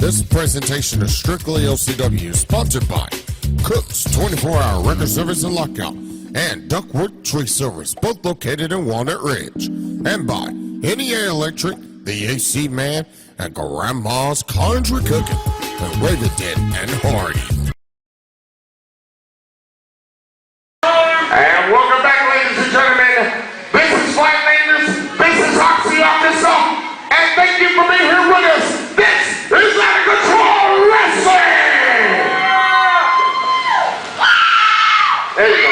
This presentation of Strictly OCW is sponsored by Cook's 24-hour record service and lockout and Duckwood Tree Service, both located in Walnut Ridge. And by NEA Electric, the AC Man, and Grandma's Country Cooking, and Raventon and Hardy. And welcome back, ladies and gentlemen. This is Flatlanders, this is Oxy Arkansas, and thank you for being here with us. This is Out of Control Wrestling! There you go.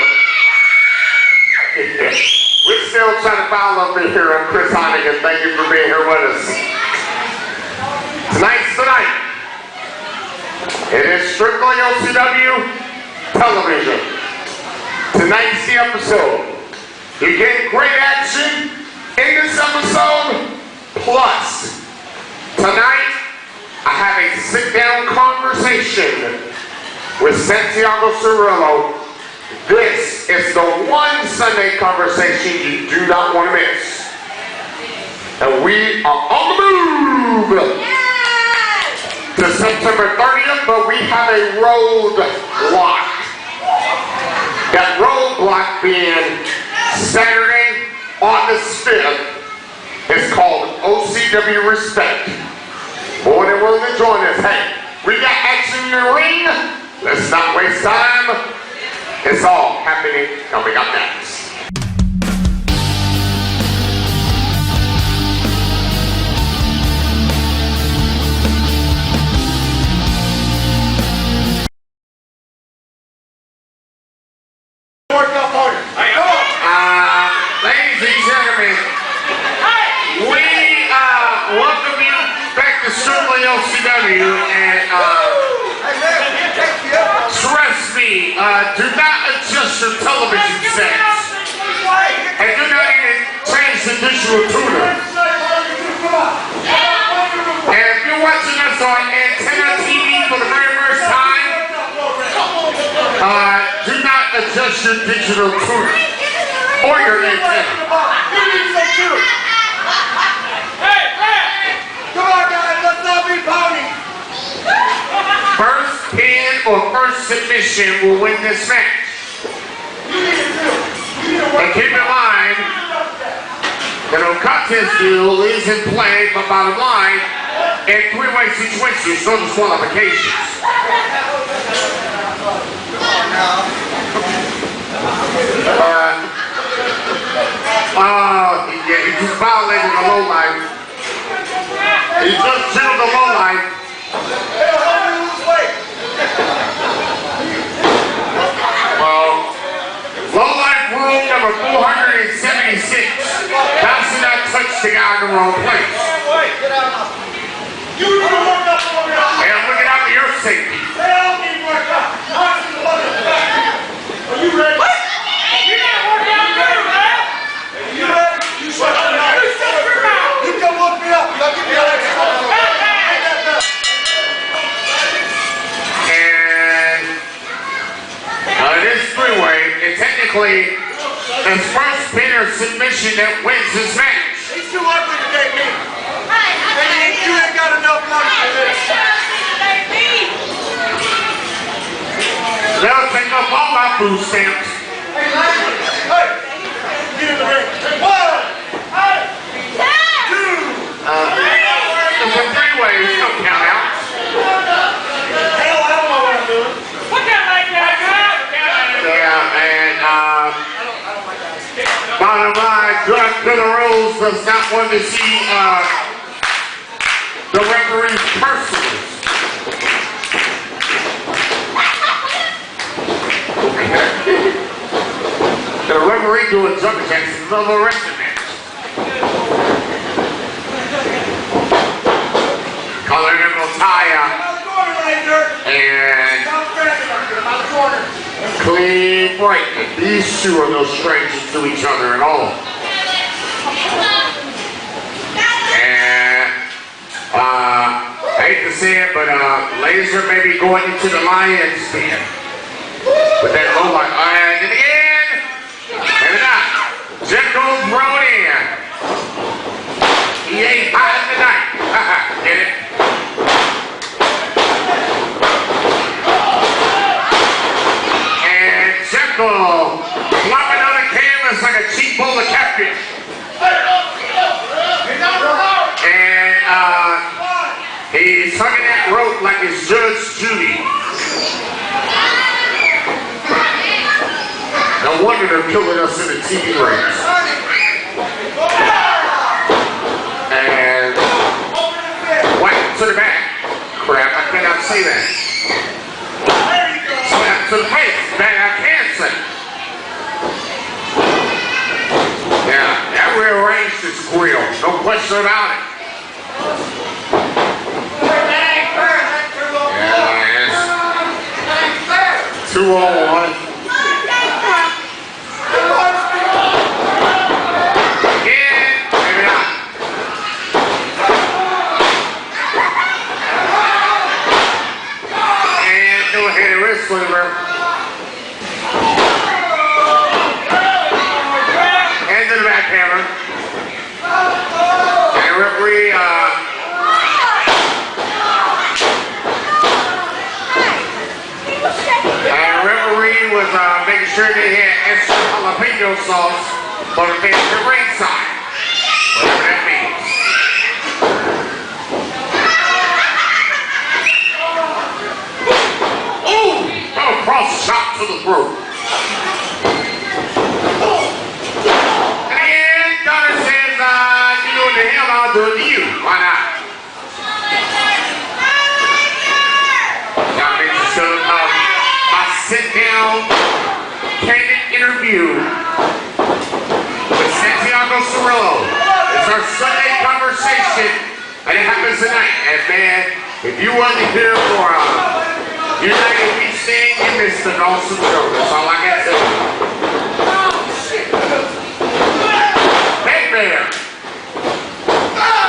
We're still trying to follow up here. I'm Chris Heineken. Thank you for being here with us. Tonight's the night. It is Strictly OCW television. Tonight's the episode. You get great action in this episode. Plus, tonight I have a sit-down conversation with Santiago Cirilo. This is the one Sunday conversation you do not want to miss. And we are on the move to September 30th, but we have a roadblock. That roadblock being Saturday, August 5th is called OCW Respect. More than willing to join us. Hey, we got action in the ring. Let's not waste time. It's all happening coming up next. Ladies and gentlemen, we welcome you back to Strictly OCW, and trust me, do not adjust your television sets, and do not even change the digital tuner. And if you're watching us on Antenna TV for the very first time, do not adjust your digital tuner or your antenna. Come on, guys, let's not be pony. First pin or first submission will win this match. And keep in mind that no contest deal is in play, but bottom line, in three-way situations, no disqualifications. Yeah, he just violated the low line. He just killed the low line. Well, low line rule number 476. Thou should not touch the guy in the wrong place. And look it out for your safety. Are you ready? What? You gotta work out there, man! You ready? You shut up now. You come look me up. I'll give you an extra. And this three-way, and technically, it's first pin or submission that wins this match. He's too ugly to date me. You ain't got enough money for this. They'll take up all my food stamps. Hey, get in the ring. One, two. There's a three-way, there's no count out. Hell, I don't know what I'm doing. Put that like that, Yeah, and bottom line, Doug to the rules does not want to see the referee's personally. The referee doing jumping jacks is another wrestling match. Color number Taya and clean break. These two are no strangers to each other at all. And I hate to say it, but Laser may be going into the lion's den with that low line. And again, maybe not. Jekyll thrown in. He ain't hiding tonight. Get it? He's hugging that rope like it's Judge Judy. No wonder they're killing us in the TV rings. And whack to the back. Crap, I cannot say that. Slap to the face. That I can say. Yeah, that rearranged his grill. No question about it. Yeah, it's 2-on-1. Sliver. And to the backhammer. And referee, was making sure they had extra jalapeno sauce for the fans at ringside. Whatever that means. Cross shot to the throat. And Connor says, you know what the hell I'll do it to you. Why not? Now make sure my sit-down candid interview with Santiago Cirilo. It's our Sunday conversation, and it happens tonight. And man, if you wasn't here for United We Stand, you missed an awesome show. That's all I got to say. Hey there.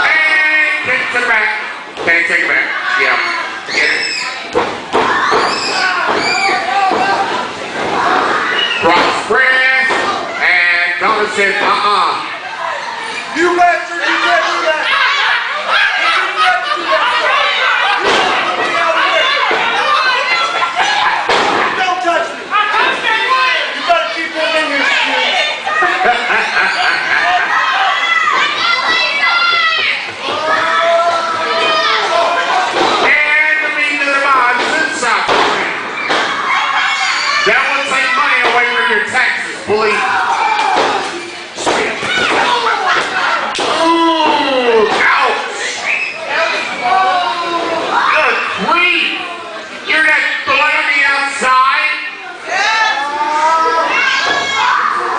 And kick to the back. Can't take it back. Yeah. Get it. Cross press. And Donna says, You bastard, you can't do that.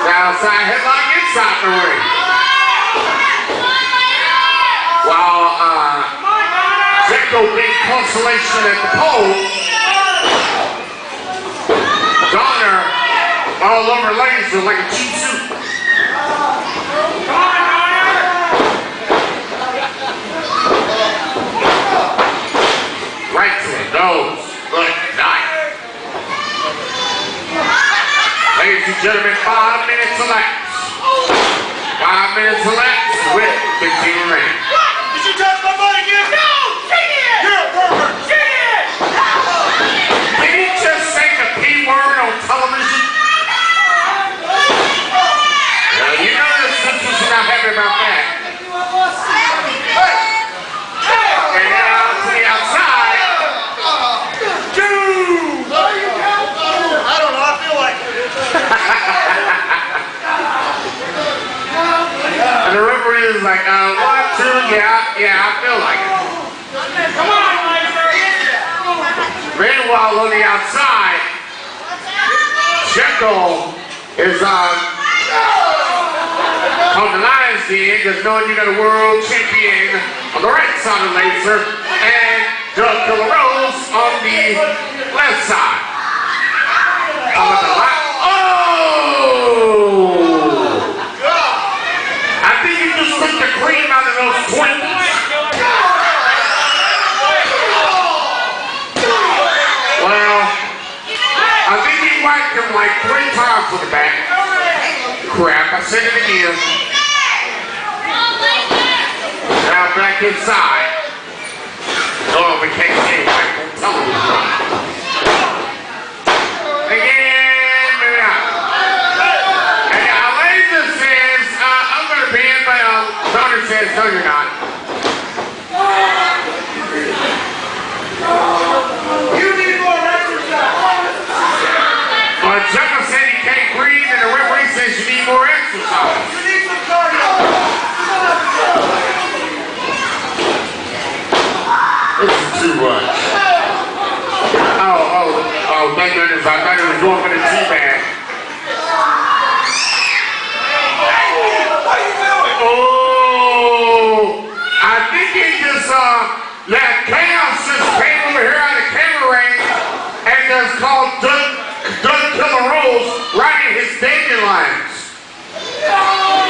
Outside headlock inside the ring. While Zeko gave consolation at the pole, Donner all over laser like a cheap suit. Right to the nose. Good night. Ladies and gentlemen, 5 minutes elapsed. 5 minutes elapsed with 15 rings. Did you touch my butt again? No! Shake it! You're a pervert! Shake it! Did he just say the P word on television? Well, you know the sisters are not happy about that. And now to the outside. Dude! I don't know, I feel like it. And the referee is like, 1, 2, yeah, I feel like it. Come on, Laser! Meanwhile, on the outside, Checo is on the lion's den, because knowing you got a world champion on the right side of the laser, and Doug Killer Rose on the left side. On the left. Oh! I think you just took the cream out of those Twinkies. Well, I think he whacked him like 3 times on the back. Crap, I said it again. Now back inside. Oh, we can't see it back on television. Again, maybe not. And Laser says, I'm going to be in, but Donner says, no, you're not. much. Oh, thank goodness. I thought he was going for the T-bag. Oh, I think he just, that chaos just came over here out of camera range and just called Doug Killer Rose right in his dandelions. Oh,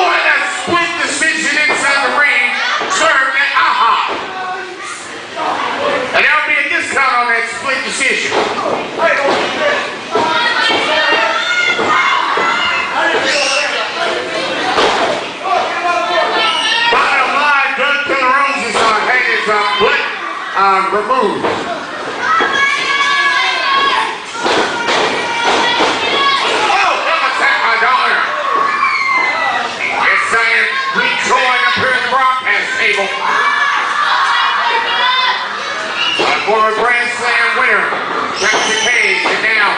and that split decision inside the ring served at AHA. And there'll be a discount on that split decision. Bottom line, Doug Killer Rose is had his butt removed. Former Grand Slam winner, Jackson Cage, and now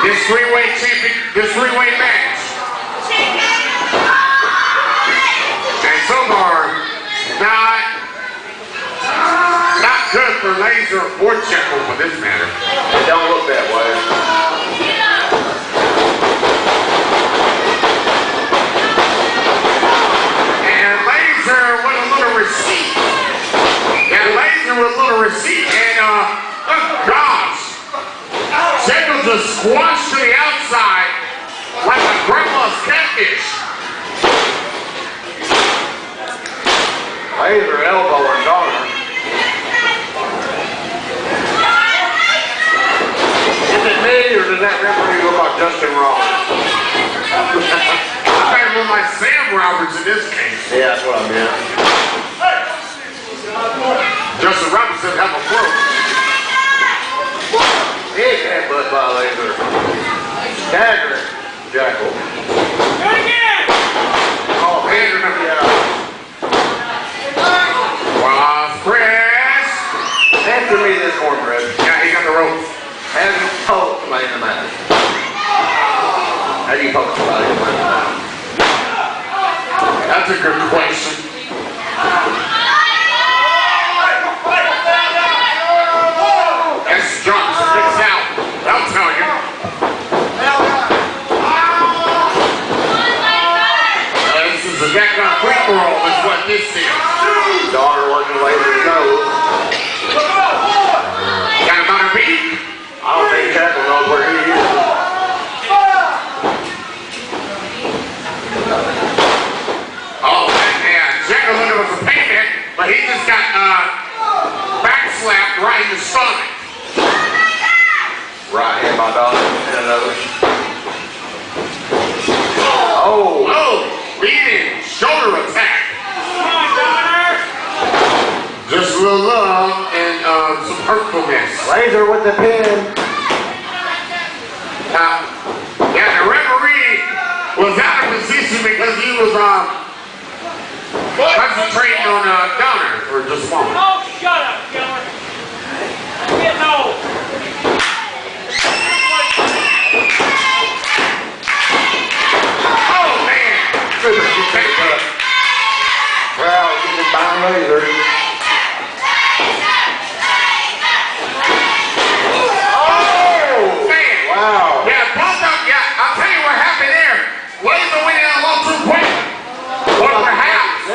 this three-way match. And so far, not good for Laser or Jekyll for this matter. It don't look that way. And Laser with a little receipt. And Laser with a little receipt, and oh gosh, Jekyll just squashed to the outside like a grandma's catfish. Laser elbowing Donner. Is it me, or does that referee look like Justin Roberts? I thought it looked like Sam Roberts in this case. Yeah, that's what I meant. Justin Roberts doesn't have a float. He can't butt by Laser. Dagger, Jackal. Do it again! Oh, Laser, yeah. Wow, Chris. Answer me this cornbread. Yeah, he got the rope. How do you poke somebody in the mouth? How do you poke somebody in the mouth? That's a good question. That's Johnson. It's out. I'll tell you. This is a deck on free for all is what this is. Daughter working Laser's nose. Got about a beat? I don't think Jackal knows where he is. Oh, yeah. Jekyll looking for some payment, but he just got backslapped right in the stomach. Right hand by Donner and another. Oh! Oh, beating, shoulder attack. Come on, Donner! Just a little love and some hurtfulness. Laser with the pin. Yeah, the referee was out of position because he was concentrating on Donner for just a moment. Oh, shut up, Killer! I'm getting old. Oh man! Super kick up. Well, you can buy Laser. Oh man! Wow. Yeah, both of yeah, I'll tell you what happened there. Laser went in a little too quick. Or perhaps,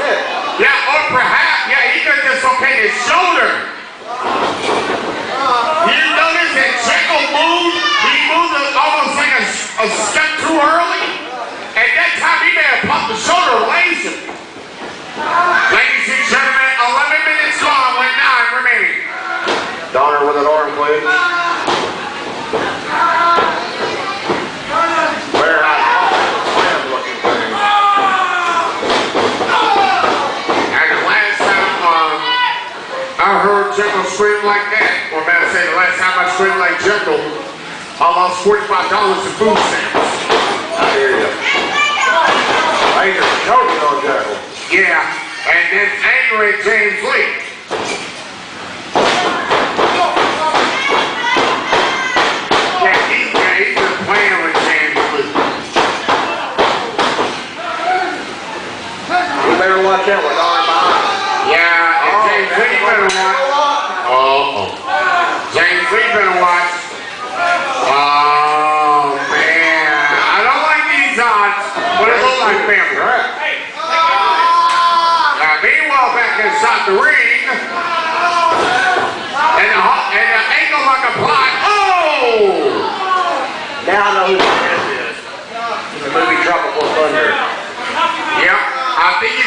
he could dislocate his shoulder. You notice that Jekyll moved? He moved almost like a step too early. And that time he may have popped the shoulder of Laser. Ladies and gentlemen, 11 minutes gone with 9 remaining. Donner with an arm clinch. Very high slam looking thing. And the last time I heard Jekyll scream like that, or better say the last time I screamed like Jekyll, I lost $45 in food stamps. I hear you. Laser choking on Jackal. Yeah, and then angry James Lee. Yeah, he's been playing with James Lee. You better watch out with Donner behind. Yeah, and James Lee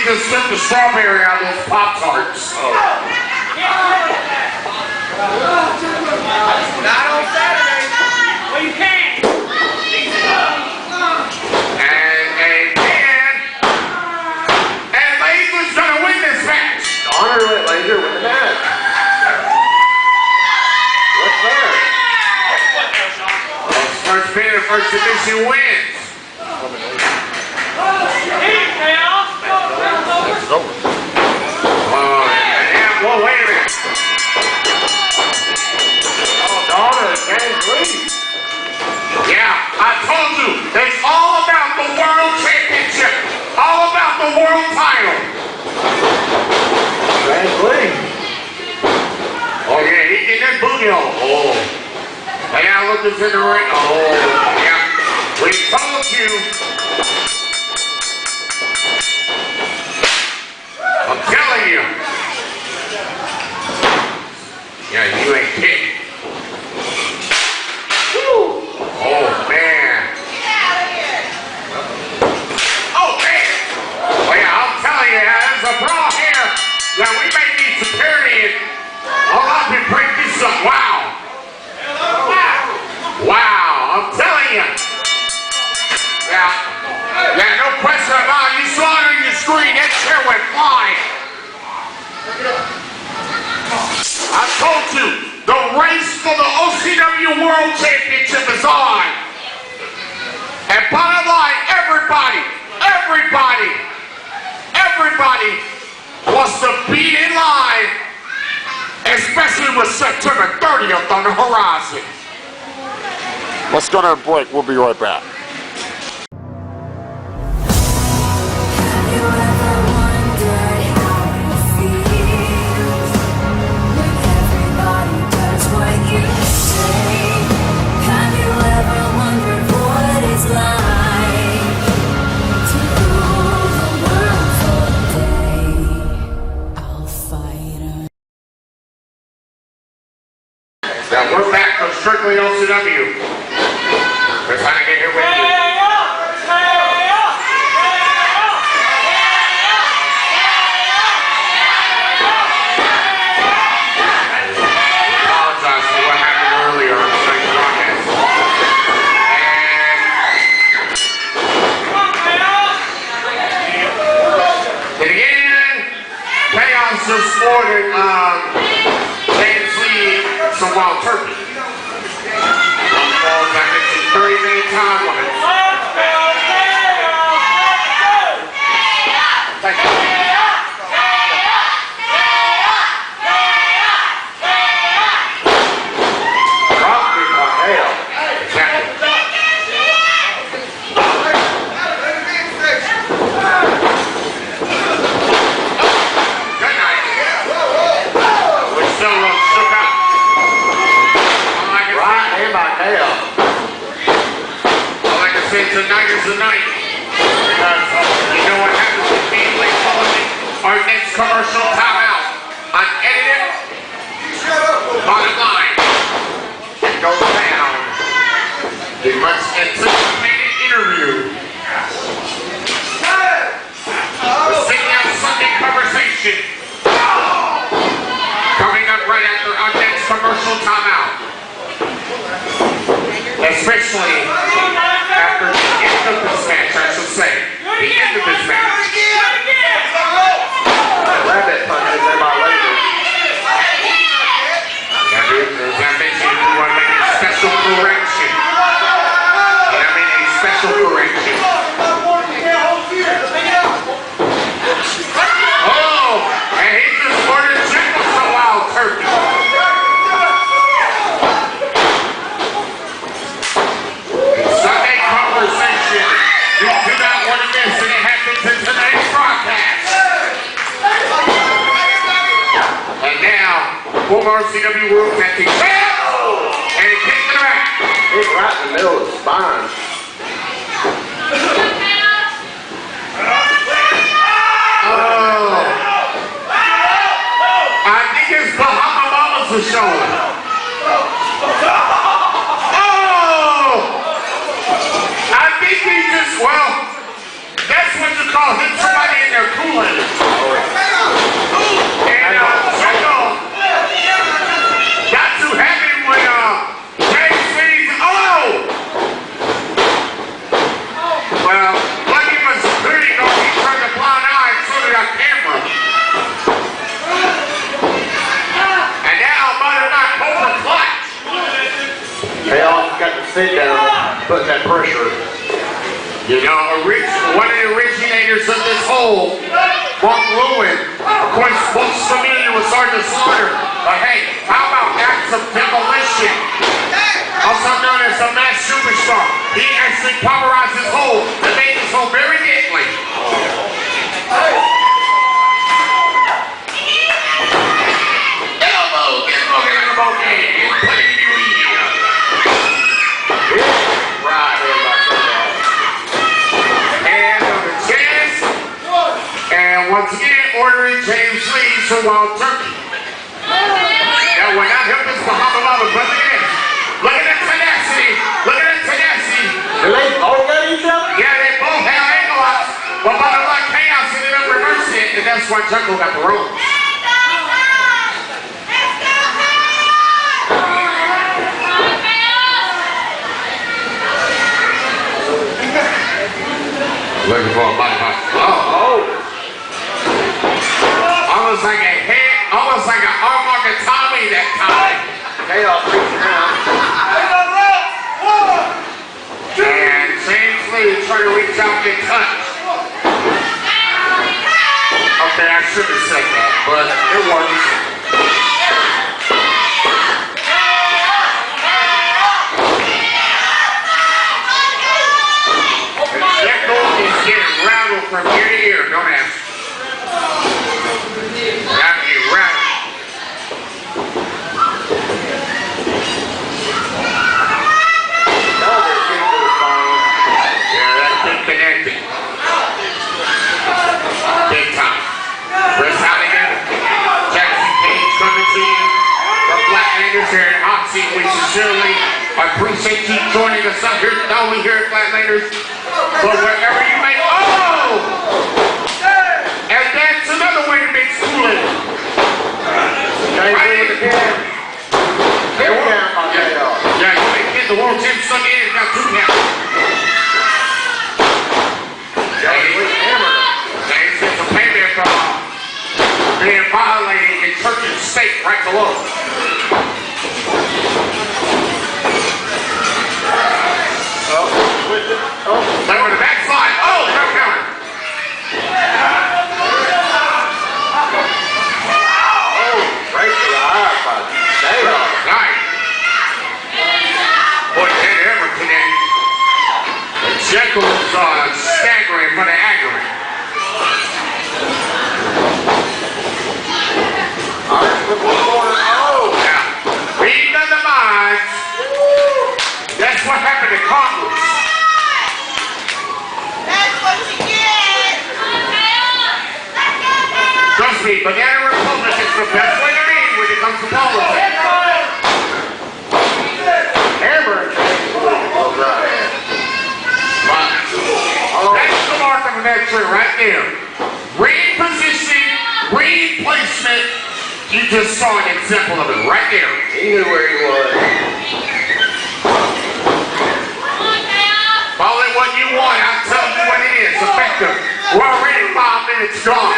just took the strawberry out of those Pop-Tarts. Not on Saturday. Well, you can't. And Laser's gonna win this match. Honor let Laser win the match. What's there? First bidder, first edition wins. It's over. Well, wait a minute. Oh, Honor, James Lee. Yeah, I told you, it's all about the world championship. All about the world title. James Lee. Oh, yeah, he get that booty on. Oh. And now look who's in the ring. Oh, yeah. We told you. I'm telling you. Yeah, you ain't kidding. Oh, man. Oh, man. Well, yeah, I'm telling you, there's a brawl here. Yeah, we may need security and I'll help you break this up. Wow. Wow, I'm telling you. Yeah, no question about it. You saw it on your screen. That chair went flying. I told you, the race for the OCW World Championship is on. And bottom line, everybody wants to be in line, especially with September 30th on the horizon. Let's go to a break. We'll be right back. Now we're back from Strictly OCW. Chris Heineken here with you. Apologize for what happened earlier on tonight's broadcast. And again, chaos this morning. Some wild turkey. One falls back into 30-minute time limit. Thank you. Drop me my hell. Exactly. Good night. We're still shook up. All I can say, tonight is the night. Because you know what happens with being late following our next commercial timeout. Unedited, bottom line, it goes down. The much anticipated interview. The Sitting Out Sunday conversation. Coming up right after our next commercial timeout. Especially after the end of this match, I should say. The end of this match. Rabbit punches in my Laser. As I mentioned, we want to make a special correction. And I mean a special correction. Oh, and he just ordered chicken for a wild turkey. Sunday conversation. You do not want to miss, and it happens in tonight's broadcast. And now, former OCW World Champion. And he kicks it back. He's right in the middle of the spine. Oh. I think his Bahama Mamas are showing. Oh. I think he just, well, that's what you call hit somebody in the their Kool-Aid. And Checo got too happy when James sees, well, like he was clearly going, he turned a blind eye and saw that camera. And now, mother not over clutch. They all got to sit down, put that pressure. You know, one of the originators of this whole Mark Lewin, of course, most familiar with Sergeant Slaughter, but hey, how about acts of demolition? Also known as the mass superstar. He actually pulverized his hole and made his hole very deadly. Elbow, get smoking like a bouquet. Putting you here. Right, everybody. And on the chest. And once again, ordering James Lee's for Wild Turkey. That will not help us Bahama Mama, but look at this. Look at that tenacity. Look at that tenacity. Do they all got each other? Yeah, they both have ankle locks. But Mother Black Chaos ended up reversing it, and that's why Jungle got the rope. Looking for a body box. Almost like a head, almost like an Armagh Tommy that time. Chaos reaching out. And James Lee trying to reach out and touch. Okay, I should have said that, but it works. Jekyll is getting rattled from ear to ear, don't ask. Gotta get rattled. Yeah, that's been connected. Big time. Chris Heineken, Jackson Page coming to you from Black Landers here in Oxy. We sincerely appreciate you joining us up here, not only here at Black Landers, but wherever you may. And that's another way to mix Kool-Aid. Right in the can. Yeah, you may get the world champ stuck in, got 2 counts. James gets a payment for being violated in church and state right below. Then with the backslide. No counter. Right to the eye, buddy. Nice. Boy, can't ever connect. Jekyll's staggering for the aggravator. Yeah. Reading of the minds. That's what happened to Congress. That's what you get. Trust me, Banana Republic is the best way to be when it comes to politics. Hammer and That's the mark of a victory right there. Read position, read placement. You just saw an example of it right there. he knew where he was. Call it what you want. I'll tell you what it is. Effective. We're already 5 minutes gone.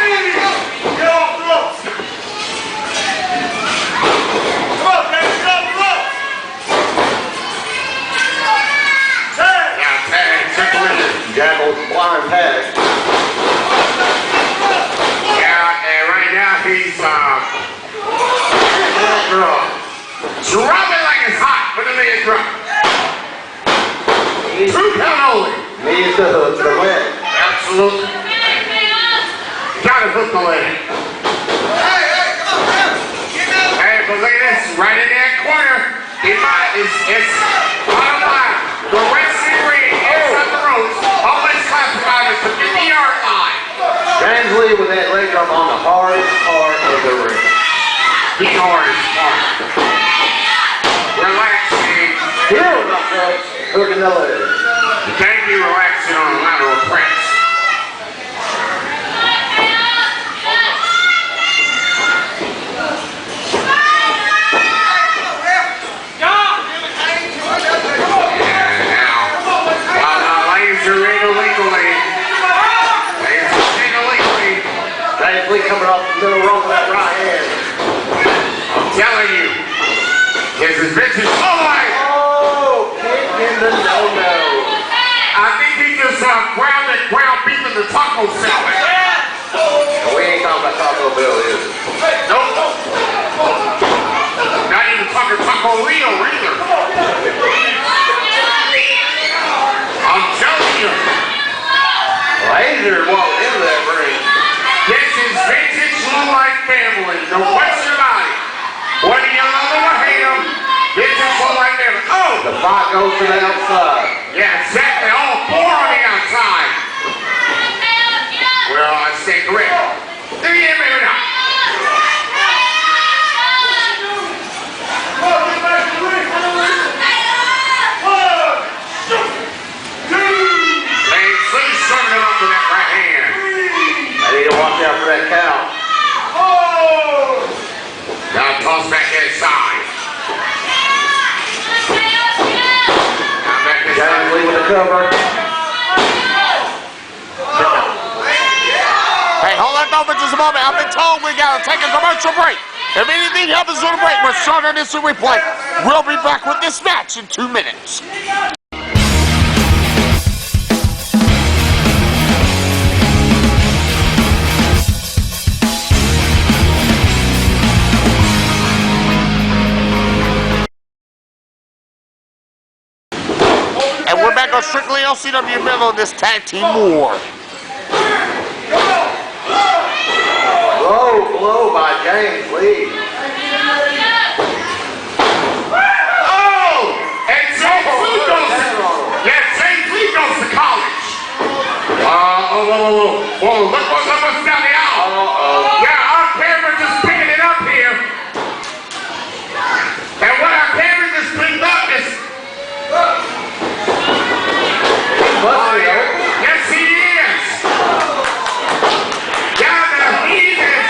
Now, tag, simple as it. Jackal's blind tag. Yeah, and right now he's dropping like it's hot with the leg drop. 2 count only. Needs to hook the leg. Absolutely. Gotta hook the leg. Hey, but look at this, right in that corner. It's bottom line. The wrestling ring inside the ropes, always classified as the 50-yard line. James Lee with that leg drop on the hardest part of the ring. The hardest part. Relaxing. Here we go, folks. Hooking the leg. You can't be relaxing on a lateral press. telling you, this is vintage lowlife. Oh, kick in the no-no. I think he just ground beef in the taco salad. We ain't talking about Taco Bell, is it? Nope. Not even talking Taco Rio either. I'm telling you. Laser walked into that ring. This is vintage lowlife family. No question about it. Whether you love them or hate them, vintage lowlife family. Oh! The fight goes to the outside. Yeah, exactly. All four on the outside. Well, I stand correct. Yeah, maybe not. And Slee's serving him up with that right hand. I need to watch out for that count. Now toss back inside. Now back James inside. Lee with the cover. Hey, hold on for just a moment. I've been told we gotta take a commercial break. If anything happens on the break, we're starting this replay. We'll be back with this match in 2 minutes. And we're back on Strictly OCW middle of this tag team war. Low blow by James Lee. Oh! And James Lee goes to college. Look what's down the aisle. Yeah, our camera just picking it up here. And what our camera just picked up is... Yes, he is. Yeah, now he is.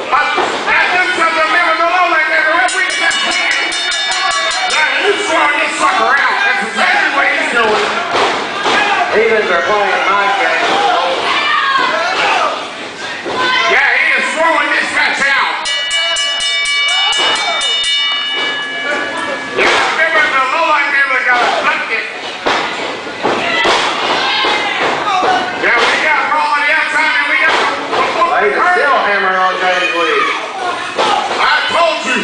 That looks like the middle of the low like that. The referee just can't. Yeah, he's throwing this sucker out. That's exactly what he's doing. Heathens are playing mind games. Yeah, he is throwing this match out. Yeah, remember the low light never got afflicted. Yeah, we got Raw on the outside and we got He's still hammering on James Lee. I told you.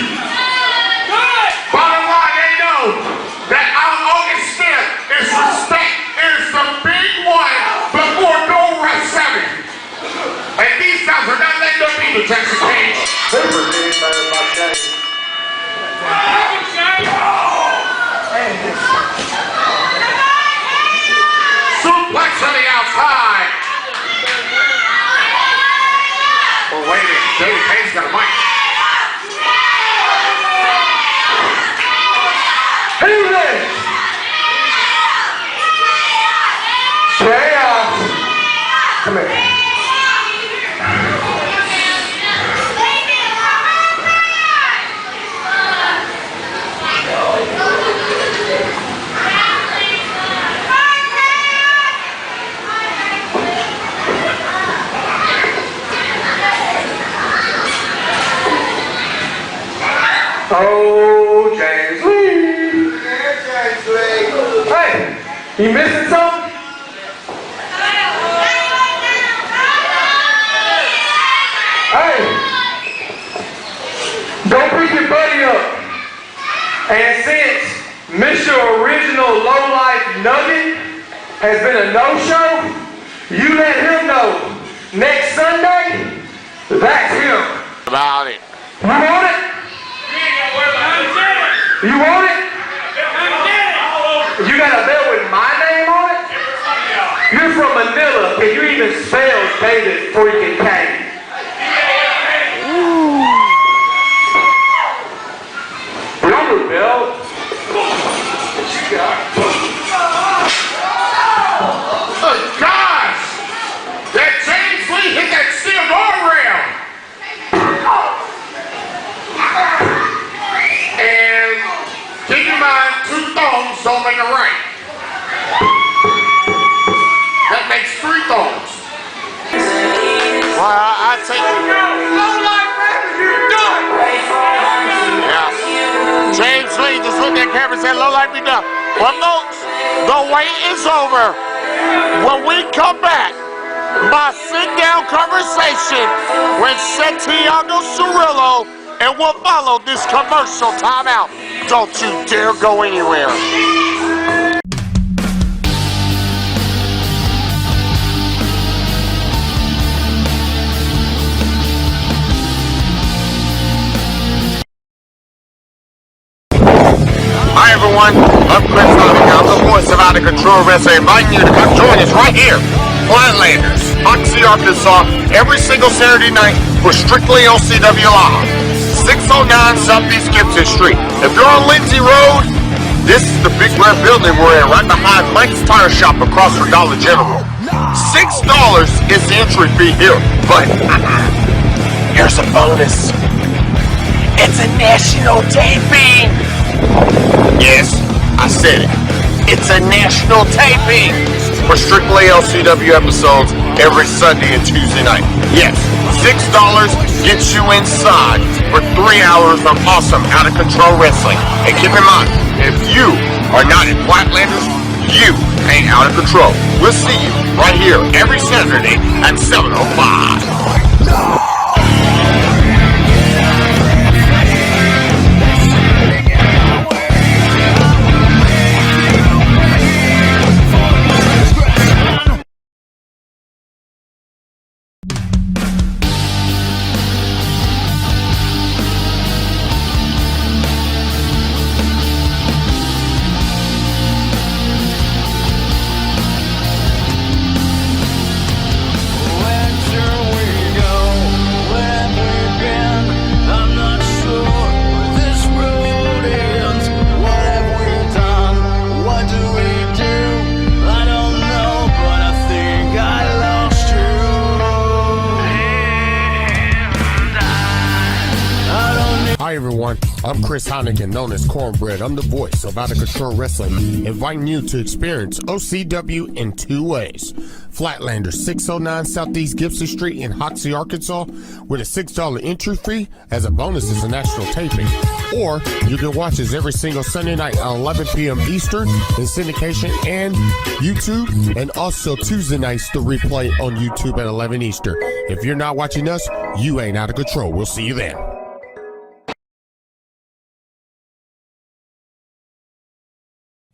Bottom line, they know that on August 5th is respect. It's the big one before Gold Rush 7. And these guys are not letting them either, Jackson Cage. Super team by James. Suplex on the outside. Oh, wait a minute. David Payne's got a mic. Heathens! Chaos! Come here. Oh, James Lee. Yeah, James Lee. Hey, you missing something? Hey, don't pick your buddy up. And since Mr. Original Lowlife Nugget has been a no-show, you let him know next Sunday, that's him. About it. You want it? You want it? You got a belt with my name on it? You're from Manila. Can you even spell David freaking Kane? Blue belt. What you got? Oh, gosh! That James Lee hit that steel guardrail! And keep in mind, 2 thumbs don't make a right. That makes 3 thumbs. Well, I take it. No life, baby, you're done. Yeah, James Lee just looked at camera and said, low life be done. Well, folks, the wait is over. When we come back, my sit-down conversation with Santiago Cirilo, and we'll follow this commercial timeout. Don't you dare go anywhere. Hi everyone, I'm Chris Heineken. I'm the voice of Out of Control Wrestling, inviting you to come join us right here, Flatlanders, Oxy, Arkansas, every single Saturday night for Strictly OCW Live, 609 Southeast Gibson Street. If you're on Lindsay Road, this is the big red building we're in, right behind Mike's Tire Shop across from Dollar General. $6 is the entry fee here, but here's a bonus. It's a national taping. Yes, I said it. It's a national taping for Strictly LCW episodes every Sunday and Tuesday night. Yes, $6 gets you inside for 3 hours of awesome Out of Control wrestling. And keep in mind, if you are not in Flatlanders, you ain't out of control. We'll see you right here every Saturday at 7:05. Hi everyone, I'm Chris Heineken, known as Cornbread. I'm the voice of Out of Control Wrestling, inviting you to experience OCW in 2 ways. Flatlanders, 609 Southeast Gibson Street in Hoxie, Arkansas, with a $6 entry fee. As a bonus, is a national taping. Or you can watch us every single Sunday night at 11 p.m. Eastern in syndication and YouTube, and also Tuesday nights the replay on YouTube at 11 Eastern. If you're not watching us, you ain't out of control. We'll see you then.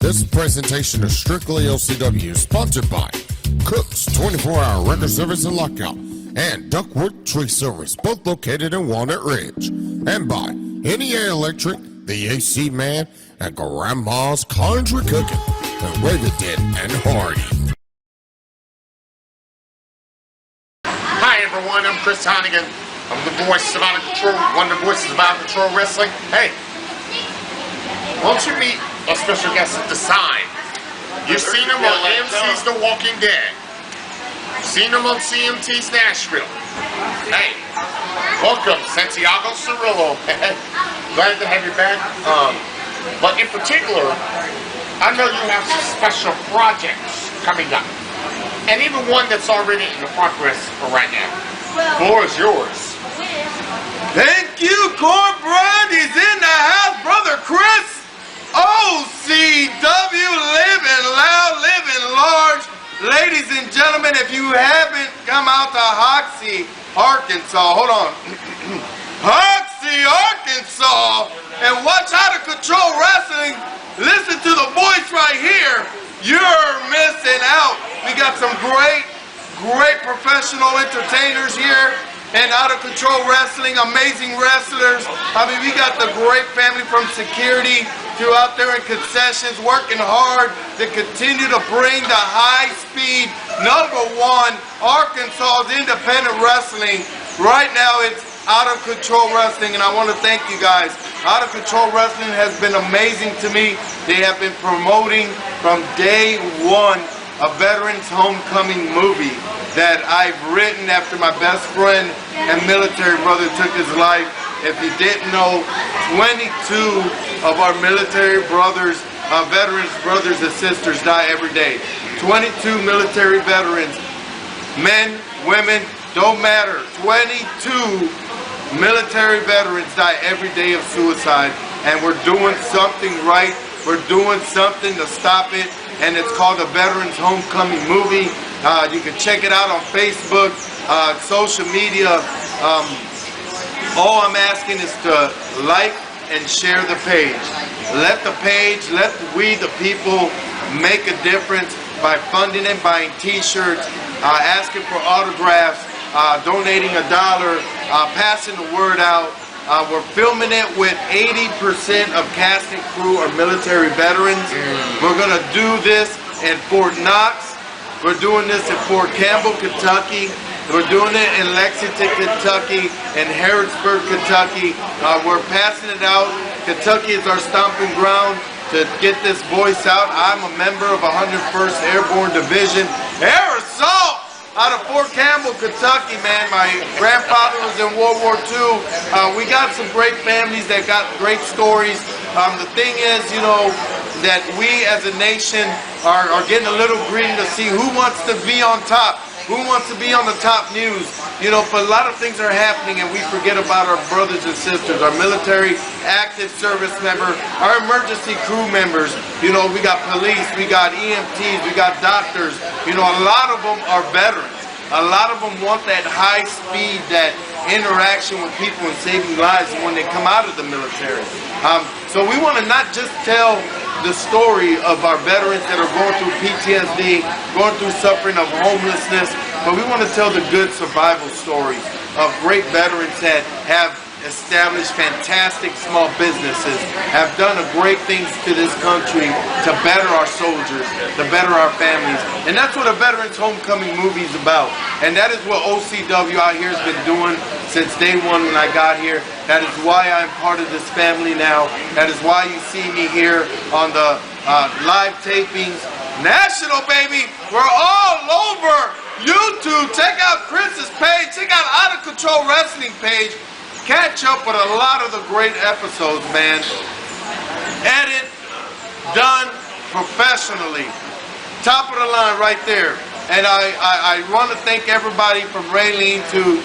This presentation of Strictly OCW is sponsored by Cook's 24-hour record service and lockout and Duckwood Tree Service, both located in Walnut Ridge, and by NEA Electric, the AC Man, and Grandma's Country Cooking, and Ravendead and Hardy. Hi everyone, I'm Chris Heineken. I'm the voice of Out of Control, one of the voices of Out of Control Wrestling. Hey, won't you meet a special guest at the sign? You've seen him on AMC's The Walking Dead. You've seen him on CMT's Nashville. Hey, welcome, Santiago Cirilo. Glad to have you back. But in particular, I know you have some special projects coming up. And even one that's already in the progress for right now. The floor is yours. Thank you, Cornbread. He's in the house, Brother Chris. OCW, living loud, living large. Ladies and gentlemen, if you haven't come out to Hoxie, Arkansas, hold on. Hoxie, Arkansas, and watch Out of Control Wrestling, listen to the voice right here. You're missing out. We got some great professional entertainers here. And Out of Control Wrestling, amazing wrestlers. I mean, we got the great family from security to out there in concessions, working hard to continue to bring the high-speed, #1 Arkansas's independent wrestling. Right now, it's Out of Control Wrestling, and I want to thank you guys. Out of Control Wrestling has been amazing to me. They have been promoting from day one a Veterans Homecoming movie that I've written after my best friend and military brother took his life. If you didn't know, 22 of our military brothers, veterans brothers and sisters die every day. 22 military veterans, men, women, don't matter. 22 military veterans die every day of suicide. and we're doing something right. We're doing something to stop it, and it's called the Veterans Homecoming movie. You can check it out on Facebook, social media. All I'm asking is to like and share the page. Let we the people make a difference by funding it, buying t-shirts, asking for autographs, donating $1, passing the word out. We're filming it with 80% of cast and crew are military veterans. We're going to do this in Fort Knox. We're doing this in Fort Campbell, Kentucky. We're doing it in Lexington, Kentucky, and Harrisburg, Kentucky. We're passing it out. Kentucky is our stomping ground to get this voice out. I'm a member of 101st Airborne Division, Air Assault, out of Fort Campbell, Kentucky, man. My grandfather was in World War II. We got some great families that got great stories. The thing is, you know, that we as a nation are getting a little greedy to see who wants to be on top. Who wants to be on the top news? You know, but a lot of things are happening and we forget about our brothers and sisters, our military, active service members, our emergency crew members. You know, we got police, we got EMTs, we got doctors. You know, a lot of them are veterans. A lot of them want that high speed, that interaction with people and saving lives when they come out of the military. So we want to not just tell the story of our veterans that are going through PTSD, going through suffering of homelessness, but we want to tell the good survival stories of great veterans that have established fantastic small businesses, have done great things to this country to better our soldiers, to better our families. And that's what a Veterans Homecoming movie is about. And that is what OCW out here has been doing since day one when I got here. That is why I'm part of this family now. That is why you see me here on the live tapings. National, baby! We're all over YouTube. Check out Chris's page. Check out Out of Control Wrestling page. Catch up with a lot of the great episodes, man. Edit, done professionally. Top of the line right there. And I want to thank everybody from Raylene to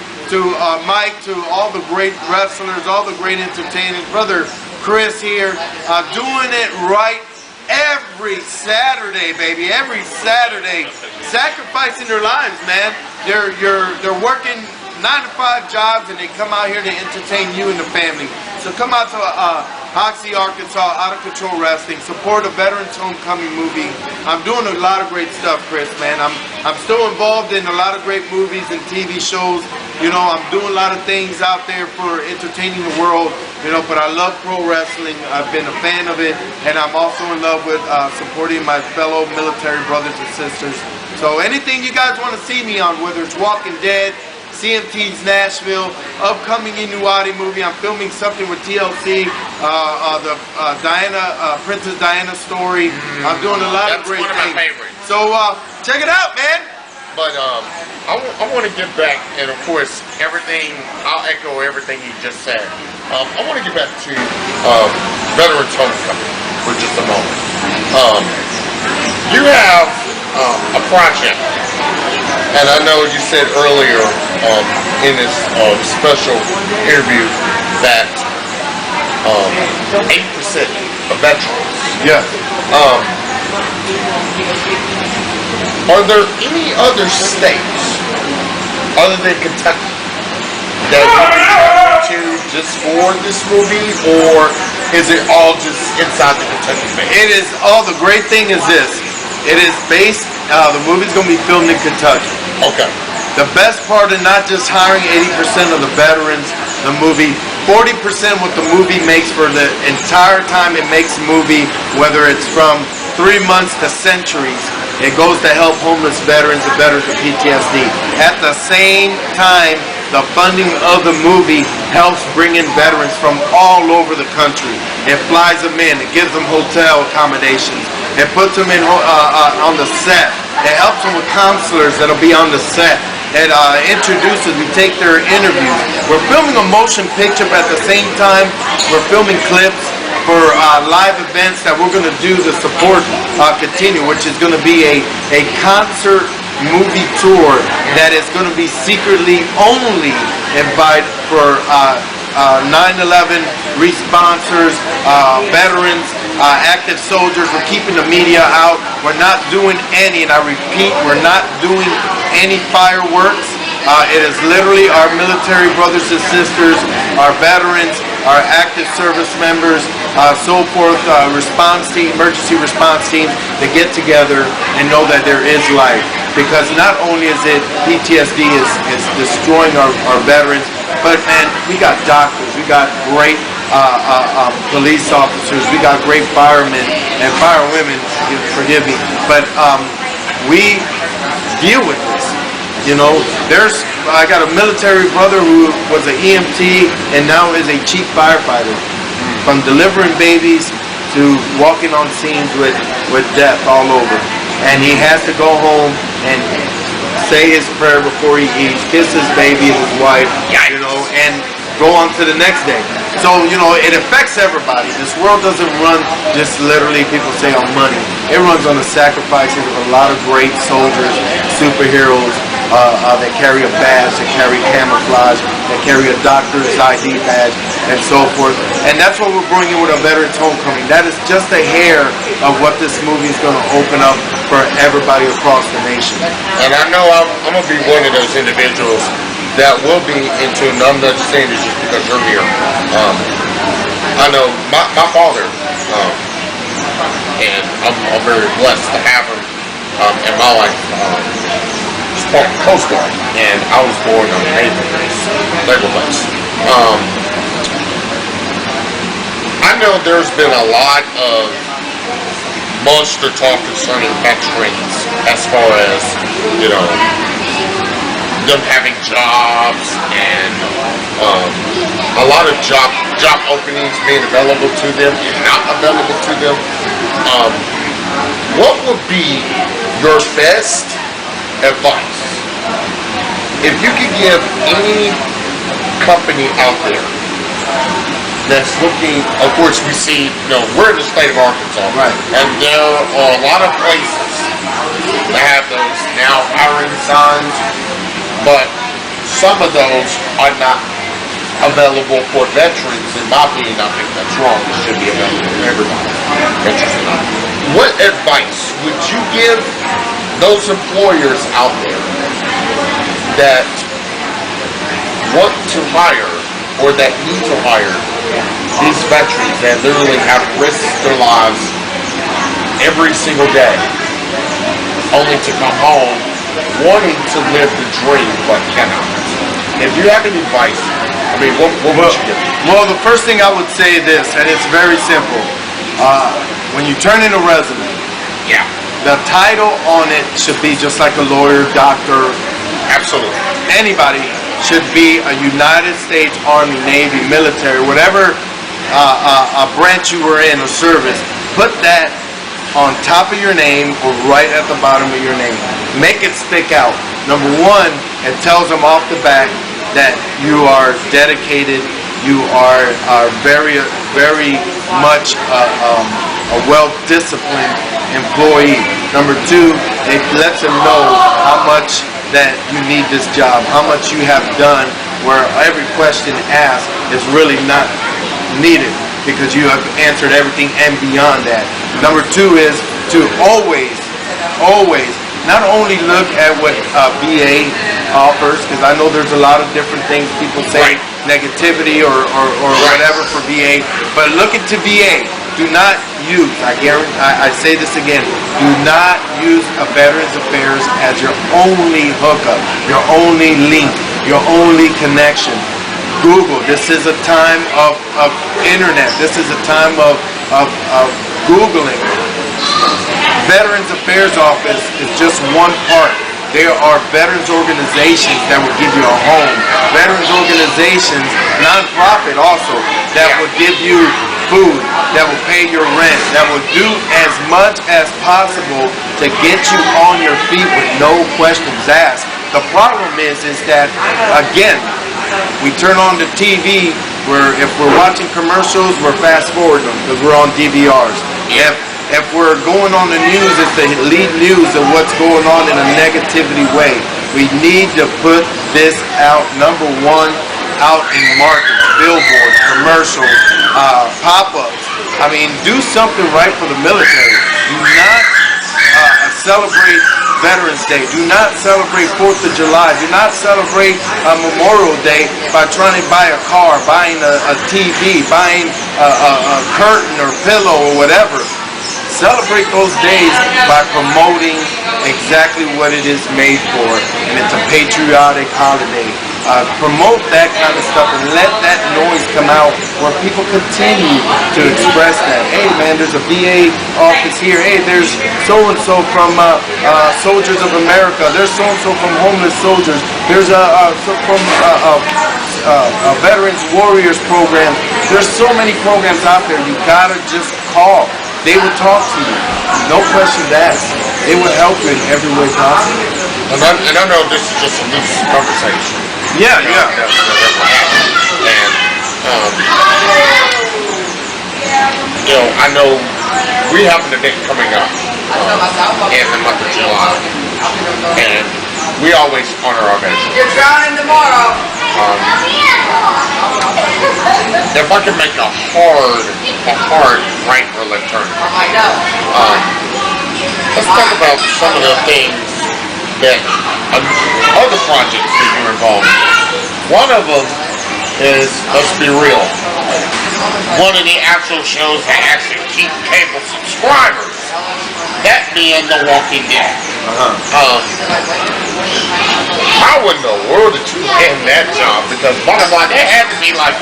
Mike, to all the great wrestlers, all the great entertainers. Brother Chris here, doing it right every Saturday, baby. Every Saturday. Sacrificing their lives, man. They're working 9-to-5 jobs and they come out here to entertain you and the family. So come out to Hoxie, Arkansas, Out of Control Wrestling. Support a Veterans Homecoming movie. I'm doing a lot of great stuff, Chris, man. I'm still involved in a lot of great movies and TV shows. You know, I'm doing a lot of things out there for entertaining the world. You know, but I love pro wrestling. I've been a fan of it, and I'm also in love with supporting my fellow military brothers and sisters. So anything you guys want to see me on, whether it's Walking Dead, CMT's Nashville, upcoming Inuati movie. I'm filming something with TLC, the Princess Diana story. I'm doing a lot of great things. That's one of my favorites. So check it out, man. But I want to get back, and of course, I'll echo everything you just said. I want to get back to Veterans Homecoming for just a moment. You have a project, and I know you said earlier in this special interview that 8% of veterans. Yeah. Are there any other states other than Kentucky that you travel to just for this movie, or is it all just inside the Kentucky base? It is all. The great thing is this. It is based. The movie's going to be filmed in Kentucky. Okay. The best part of not just hiring 80% of the veterans, the movie, 40% what the movie makes for the entire time it makes a movie, whether it's from 3 months to centuries, it goes to help homeless veterans and veterans with PTSD. At the same time, the funding of the movie helps bring in veterans from all over the country. It flies them in. It gives them hotel accommodations. It puts them in on the set. It helps them with counselors that'll be on the set. It introduces, we take their interviews. We're filming a motion picture, but at the same time, we're filming clips for live events that we're going to do to support continue, which is going to be a concert movie tour that is going to be secretly only invited for 9/11 responsors, veterans, active soldiers. We're keeping the media out. We're not doing any, and I repeat, we're not doing any fireworks. It is literally our military brothers and sisters, our veterans, our active service members, so forth, response team, emergency response team, to get together and know that there is life. Because not only is it PTSD is destroying our veterans, but man, we got doctors, we got great police officers, we got great firemen and firewomen, forgive me, but we deal with this. You know, I got a military brother who was an EMT and now is a chief firefighter. From delivering babies to walking on scenes with death all over. And he has to go home and say his prayer before he eats, kiss his baby and his wife, you know, and go on to the next day. So, you know, it affects everybody. This world doesn't run just literally, people say, on money. It runs on the sacrifices of a lot of great soldiers, superheroes, that carry a badge, that carry camouflage, that carry a doctor's ID badge, and so forth. And that's what we're bringing with a Veterans Homecoming. That is just a hair of what this movie is going to open up for everybody across the nation. And I know I'm going to be one of those individuals that will be into non-understanding just because you're here. I know my father, and I'm very blessed to have him in my life. He's part of the Coast Guard, and I was born on a naval base. I know there's been a lot of monster talk concerning veterans as far as, you know, them having jobs and a lot of job openings being available to them and not available to them. What would be your best advice if you could give any company out there that's looking? Of course, we see, you know, we're in the state of Arkansas, right? And there are a lot of places that have those now hiring signs, but some of those are not available for veterans. In my opinion, I think that's wrong. It should be available for everybody. Interesting. What advice would you give those employers out there that want to hire or that need to hire these veterans that literally have risked their lives every single day only to come home wanting to live the dream but cannot? If you have any advice, I mean, what would you give? Well, the first thing I would say is this, and it's very simple. When you turn in a resume, the title on it should be just like a lawyer, doctor. Absolutely. Anybody should be a United States Army, Navy, military, whatever branch you were in or service. Put that on top of your name or right at the bottom of your name. Make it stick out. Number one, it tells them off the back that you are dedicated, you are very, very much a well-disciplined employee. Number two, it lets them know how much that you need this job, how much you have done, where every question asked is really not needed because you have answered everything and beyond that. Number two is to always not only look at what VA offers, because I know there's a lot of different things people say, negativity or whatever for VA, but look into VA. Do not use, I say this again, do not use a Veterans Affairs as your only hookup, your only link, your only connection. Google. This is a time of internet. This is a time of Googling. Veterans Affairs Office is just one part. There are veterans organizations that will give you a home. Veterans organizations, nonprofit also, that will give you food, that will pay your rent, that will do as much as possible to get you on your feet with no questions asked. The problem is that, again, we turn on the TV, where if we're watching commercials, we're fast forwarding them because we're on DVRs. If we're going on the news, it's the lead news of what's going on in a negativity way. We need to put this out, number one, out in market. billboards, commercials, pop-ups. I mean, do something right for the military. Do not celebrate Veterans Day. Do not celebrate 4th of July. Do not celebrate Memorial Day by trying to buy a car, buying a TV, buying a curtain or pillow or whatever. Celebrate those days by promoting exactly what it is made for, and it's a patriotic holiday. Promote that kind of stuff and let that noise come out where people continue to express that. Hey man, there's a VA office here. Hey, there's so-and-so from Soldiers of America. There's so-and-so from Homeless Soldiers. There's from a Veterans Warriors program. There's so many programs out there. You gotta just call. They will talk to you. No questions asked. They will help you in every way possible. And I know this is just a loose conversation. Yeah. And I know we have an event coming up in the month of July, and we always honor our veterans. You're drowning tomorrow. If I can make a hard right or left turn, let's talk about some of the things that other projects that you're involved in. One of them is, let's be real, one of the actual shows that actually keep cable subscribers, that being The Walking Dead. How in the world did you get that job? Because bottom line, that had to be like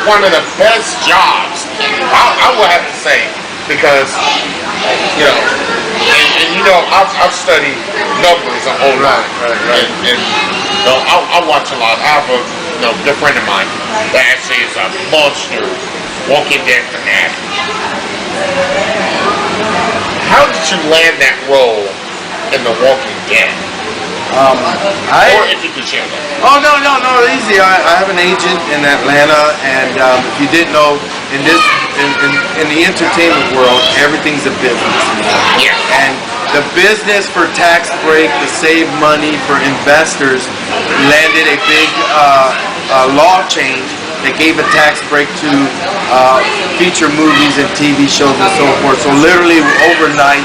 one of the best jobs. I would have to say, because I've studied numbers a whole lot, and I watch a lot. I have a good friend of mine that actually is a monster Walking Dead fanatic. How did you land that role in The Walking Dead? Or if you could share that. Oh no, easy. I have an agent in Atlanta, and if you didn't know, in the entertainment world, everything's a business. Yeah. And the business for tax break to save money for investors landed a big law change that gave a tax break to feature movies and TV shows and so forth. So literally overnight,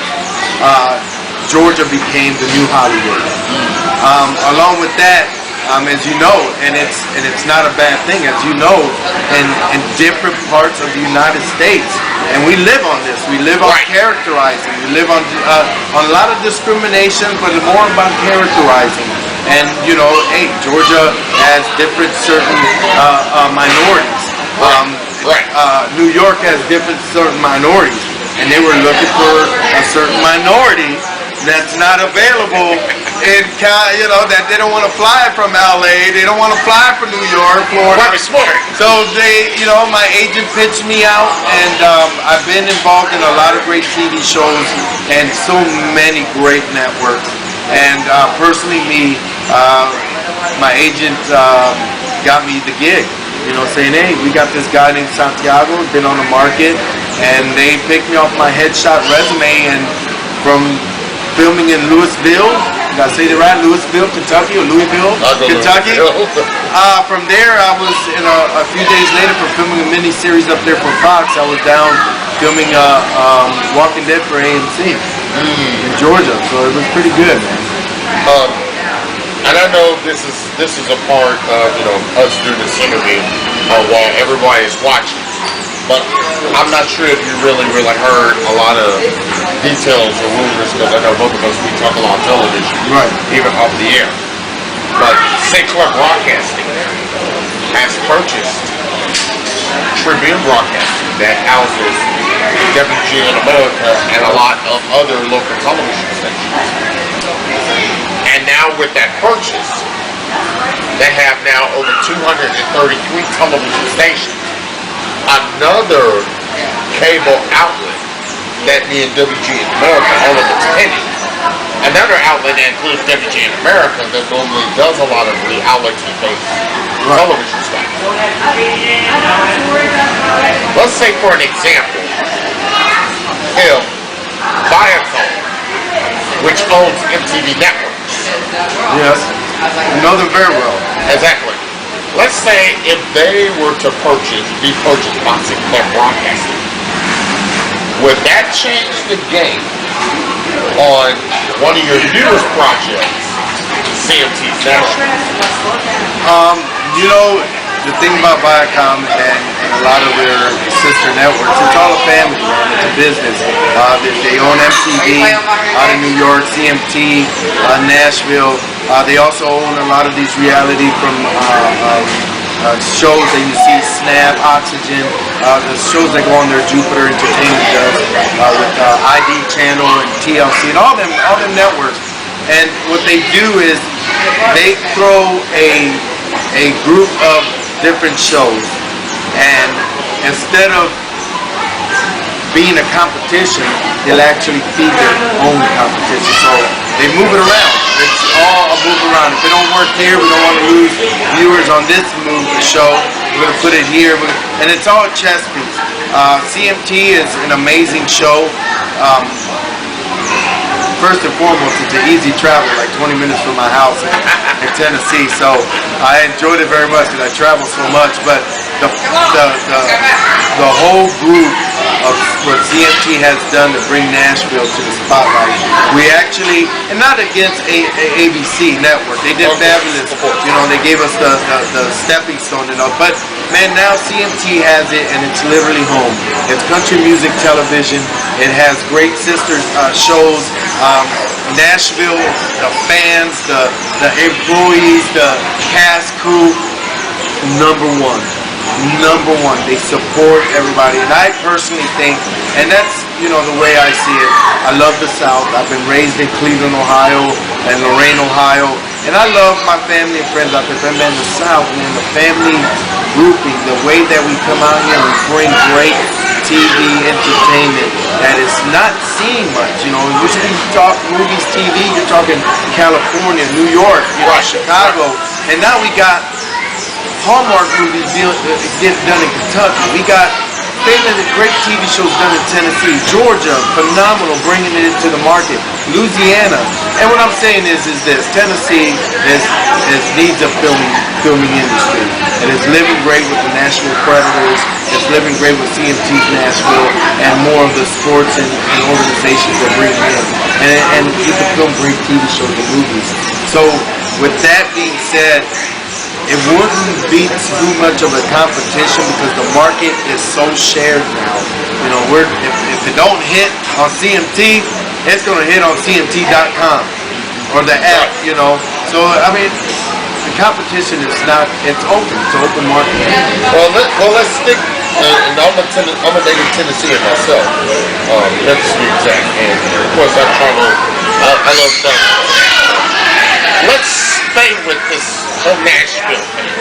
Georgia became the new Hollywood. Along with that, as you know, and it's not a bad thing, as you know, in different parts of the United States, and we live on this. We live on characterizing. We live on a lot of discrimination, but more about characterizing. And hey, Georgia has different certain minorities. New York has different certain minorities, and they were looking for a certain minority that's not available in that they don't want to fly from LA, they don't want to fly from New York, Florida. So they, my agent pitched me out, and I've been involved in a lot of great TV shows and so many great networks. And personally, my agent got me the gig. Saying, hey, we got this guy named Santiago, been on the market, and they picked me off my headshot resume, and from filming in Louisville, did I say that right? Louisville, Kentucky, or Louisville, Kentucky. From there, I was a few days later for filming a mini-series up there for Fox. I was down filming Walking Dead for AMC in Georgia, so it was pretty good, man. And I know this is a part of us doing this interview while everybody is watching. But I'm not sure if you really heard a lot of details or rumors, because I know both of us, we talk a lot on television, even off the air. But St. Clair Broadcasting has purchased Tribune Broadcasting that houses WGN America and a lot of other local television stations. And now with that purchase, they have now over 233 television stations. Another cable outlet, that being WGN America, all of its pennies. Another outlet that includes WGN America that normally does a lot of reality-based television stuff. Let's say, for an example, if Viacom, which owns MTV Networks. Yes, you know them very well. Exactly. let's say if they were to be purchased by Sinclair Broadcasting, would that change the game on one of your newest projects, CMT's National? You know, the thing about Viacom and a lot of their sister networks, it's all a family, man. It's a business. They own MTV out of New York, CMT, Nashville. They also own a lot of these reality from shows that you see, Snap, Oxygen, the shows that go on there, Jupiter Entertainment does, with ID Channel and TLC and all them networks. And what they do is they throw a group of different shows, and instead of being a competition, they'll actually feed their own competition. So they move it around. It's all a move around. If it don't work here, we don't want to lose viewers on this show. We're going to put it here. And it's all a chess piece. CMT is an amazing show. First and foremost, it's an easy travel, like 20 minutes from my house in Tennessee. So I enjoyed it very much because I travel so much. But the whole group of what CMT has done to bring Nashville to the spotlight, we actually, and not against ABC Network, they did fabulous. You know, they gave us the stepping stone and all. But man, now CMT has it, and it's literally home. It's country music television. It has great sister shows. Nashville, the fans, the employees, the cast crew, number one. They support everybody, and I personally think, and that's, you know, the way I see it. I love the South. I've been raised in Cleveland, Ohio, and Lorain, Ohio, and I love my family and friends out there. But man, the South, man, the family grouping, the way that we come out here and bring great TV entertainment that is not seen much. You know, usually you talk movies, TV, you're talking California, New York, you know, Chicago, and now we got Hallmark movies get done in Kentucky. We got famous great TV shows done in Tennessee, Georgia, phenomenal, bringing it into the market, Louisiana. And what I'm saying is this: Tennessee needs a filming industry, and it's living great with the Nashville Predators. It's living great with CMT's Nashville and more of the sports and organizations that bring it in, and you can film great TV shows and movies. So with that being said, it wouldn't be too much of a competition because the market is so shared now. You know, if it don't hit on CMT, it's going to hit on CMT.com or the app, you know. So, I mean, the competition is not, it's open. It's an open market. Well, let's stick, and I'm a native Tennessean myself, that's to be exact. And of course, I love that. Let's stay with this whole Nashville thing.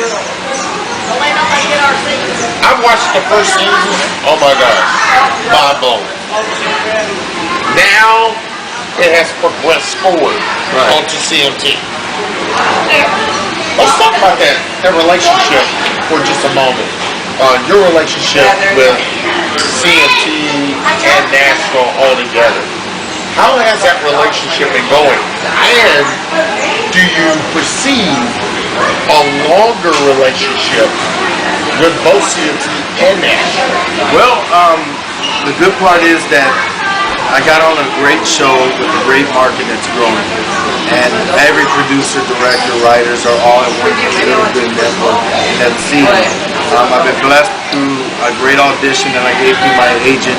I watched the first season. Oh my gosh, mind blowing. Now it has progressed forward onto CMT. Let's talk about that relationship for just a moment. Your relationship with CMT and Nashville all together. How has that relationship been going? And do you perceive a longer relationship with both CMT and Nashville? Well, the good part is that I got on a great show with a great market that's growing. And every producer, director, writers are all at one really good network that's seen. I've been blessed through a great audition that I gave to my agent,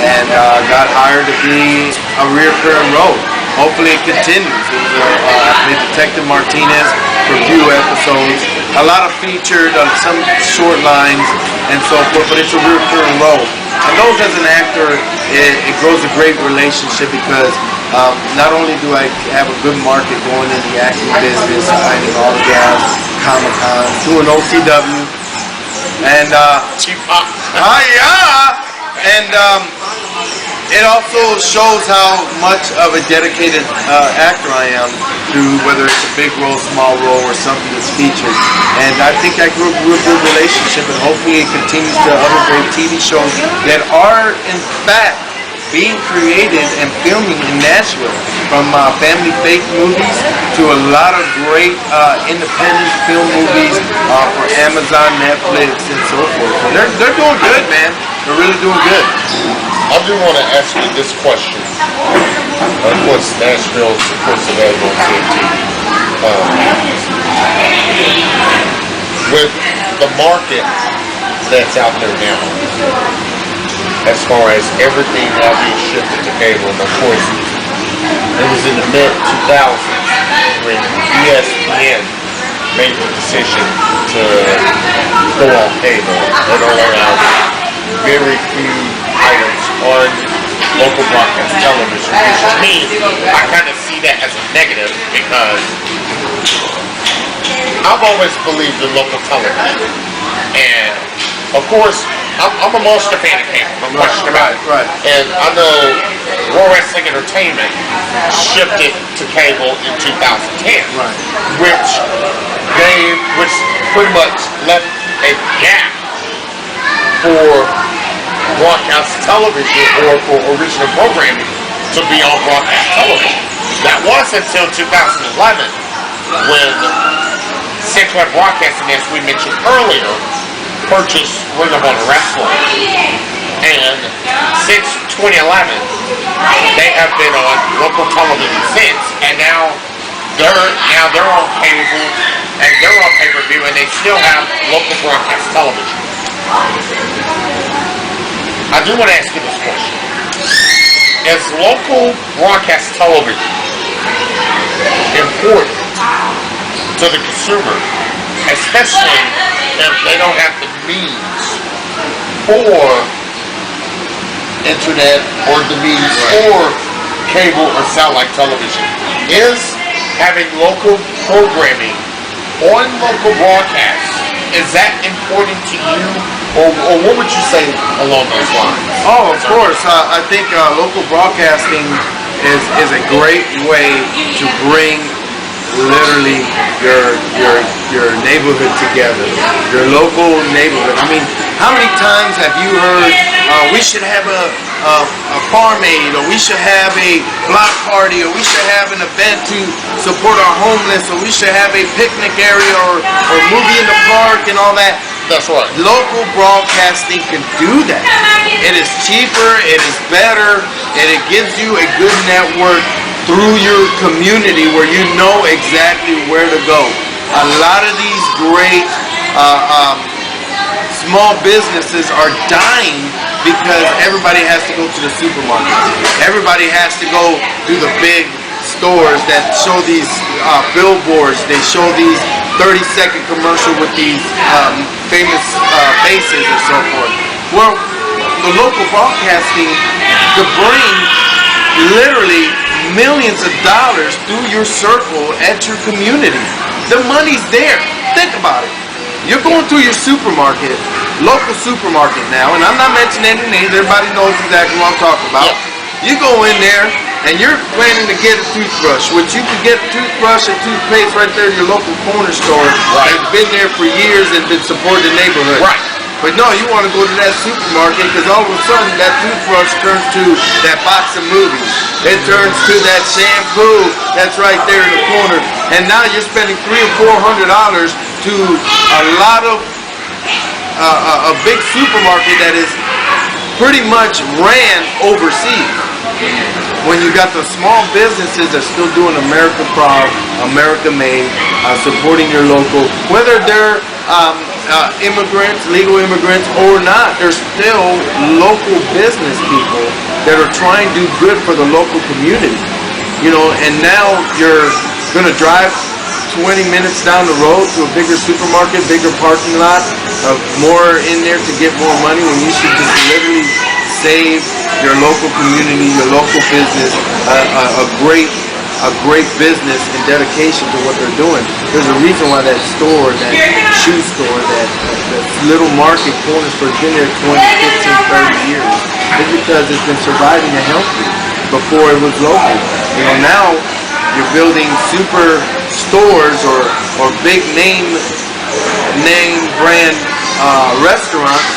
and got hired to be a recurring role. Hopefully it continues. I played Detective Martinez for a few episodes, a lot of featured, some short lines, and so forth, but it's a recurring role. And those as an actor, it grows a great relationship because not only do I have a good market going in the acting business, signing autographs, Comic-Con, doing OCW, and it also shows how much of a dedicated actor I am to whether it's a big role, small role, or something that's featured. And I think I grew a real good relationship, and hopefully it continues to other great TV shows that are, in fact, being created and filming in Nashville, from family faith movies to a lot of great independent film movies for Amazon, Netflix, and so forth. And they're doing good, man. They're really doing good. I do want to ask you this question. Of course, Nashville's of course available on TNT. With the market that's out there now, as far as everything now being shifted to cable, and of course, it was in the mid-2000s when ESPN made the decision to go on cable and only have very few items on local broadcast television, which to me, I kind of see that as a negative because I've always believed in local television. And, of course, I'm a monster fan of cable, no question about it. Right. And I know Raw Wrestling Entertainment shifted to cable in 2010, which pretty much left a gap for broadcast television or for original programming to be on broadcast television. That was until 2011 when Central Broadcasting, as we mentioned earlier, purchased Ring of Honor Wrestling. And since 2011, they have been on local television since, and now they're on cable and they're on pay-per-view, and they still have local broadcast television. I do want to ask you this question. Is local broadcast television important to the consumer, especially if they don't have the means for internet or the means for cable or satellite television? Is having local programming on local broadcasts, is that important to you? Or what would you say along those lines? Oh, of course. I think local broadcasting is a great way to bring literally your neighborhood together, your local neighborhood. I mean, how many times have you heard we should have a farm aid, or we should have a block party, or we should have an event to support our homeless, or we should have a picnic area or movie in the park and all that? That's right. Local broadcasting can do that. It is cheaper, it is better, and it gives you a good network through your community where you know exactly where to go. A lot of these great small businesses are dying because everybody has to go to the supermarket. Everybody has to go to the big stores that show these billboards. They show these 30-second commercial with these famous faces and so forth. Well, the local broadcasting could bring literally millions of dollars through your circle at your community. The money's there. Think about it. You're going through your supermarket, local supermarket now, and I'm not mentioning any names. Everybody knows exactly what I'm talking about. You go in there and you're planning to get a toothbrush, which you can get a toothbrush and toothpaste right there in your local corner store. That's been there for years and been supporting the neighborhood. Right. But no, you want to go to that supermarket because all of a sudden that toothbrush turns to that box of movies. It turns to that shampoo that's right there in the corner. And now you're spending $300 or $400 to a lot of a big supermarket that is pretty much ran overseas. When you got the small businesses that's still doing America proud, America made, supporting your local, whether they're immigrants, legal immigrants or not, there's still local business people that are trying to do good for the local community. You know, and now you're going to drive 20 minutes down the road to a bigger supermarket, bigger parking lot, more in there to get more money when you should just literally save your local community, your local business, a great business and dedication to what they're doing. There's a reason why that store, that shoe store, that little market corner store has been there 20, 15, 30 years. It's because it's been surviving and healthy before it was local. You know, now you're building super stores or big name brand restaurants,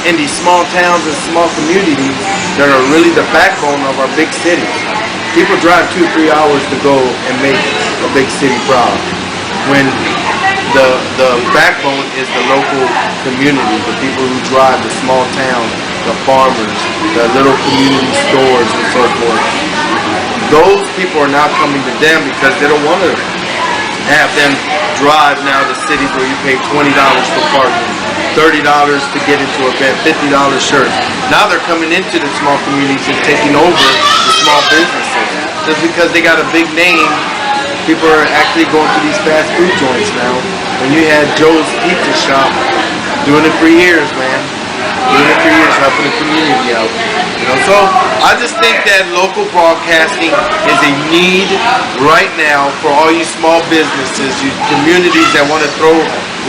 in these small towns and small communities that are really the backbone of our big cities. People drive 2-3 hours to go and make a big city proud, when the backbone is the local community, the people who drive the small towns, the farmers, the little community stores and so forth. Those people are now coming to them because they don't want to have them drive now to cities where you pay $20 for parking, $30 to get into an event, $50 shirts. Now they're coming into the small communities and taking over the small businesses. Just because they got a big name, people are actually going to these fast food joints now. When you had Joe's Pizza Shop doing it for years, man. Doing it for years, helping the community out. You know, so I just think that local broadcasting is a need right now for all you small businesses, you communities that want to throw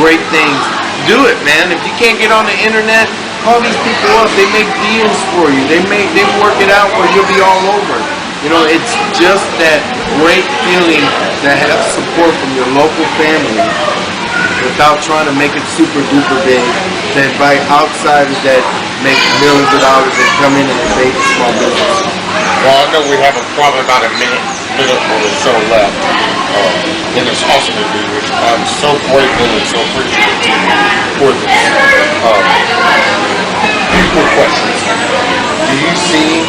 great things. Do it, man. If you can't get on the internet, call these people up. They make deals for you. They work it out where you'll be all over. You know, it's just that great feeling to have support from your local family without trying to make it super duper big, to invite outsiders that make millions of dollars and come in and invade the small business. Well, I know we have probably about a minute or so left. And it's awesome to be here. I'm so grateful and so appreciative to you for this. Quick questions. Do you see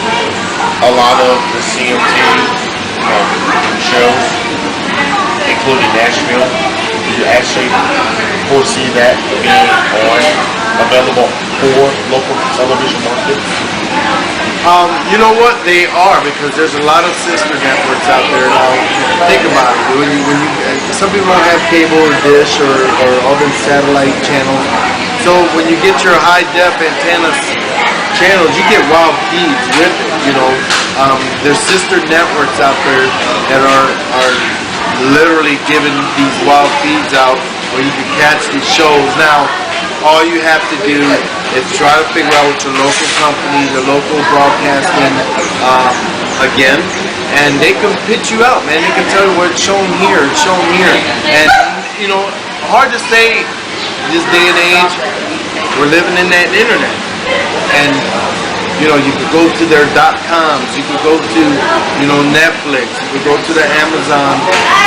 a lot of the CMT shows, including Nashville? Do you actually foresee that being available for local television market? You know what? They are, because there's a lot of sister networks out there now. Think about it. When you some people don't have cable or dish or all them satellite channels. So when you get your high def antenna channels, you get wild feeds with it. You know, there's sister networks out there that are literally giving these wild feeds out where you can catch these shows. Now, all you have to do is try to figure out what your local company, the local broadcasting, again, and they can pitch you out, man. They can tell you where it's shown here, it's shown here. And, you know, hard to say this day and age, we're living in that internet. And, you know, you could go to their .coms, you could go to, you know, Netflix, you could go to the Amazon,